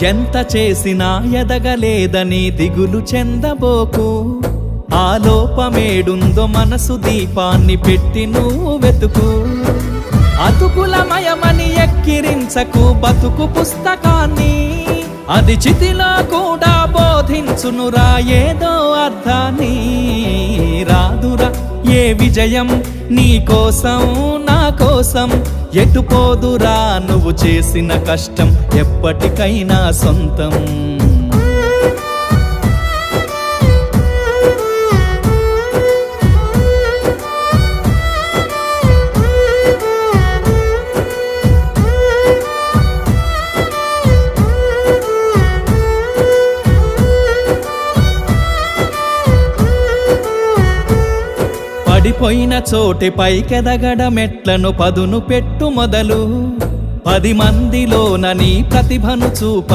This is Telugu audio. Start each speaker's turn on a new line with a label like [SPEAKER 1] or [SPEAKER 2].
[SPEAKER 1] ఎంత చేసినా ఎదగలేదని దిగులు చెందబోకు. ఆ లోపమేడుందో మనసు దీపాన్ని పెట్టి నువ్వు వెతుకు. అతుకులమయమని ఎక్కిరించకు బతుకు పుస్తకాన్ని, అది చితిలో కూడా బోధించునురా ఏదో అర్థాన్ని. రాదురా ఏ విజయం నీ కోసం నా కోసం, ఎటుపోదురా నువ్వు చేసిన కష్టం ఎప్పటికైనా సొంతం. పడిపోయిన చోటి పైకెదగడ మెట్లను పదును పెట్టు మొదలు. 10 మందిలోన నీ ప్రతిభను చూప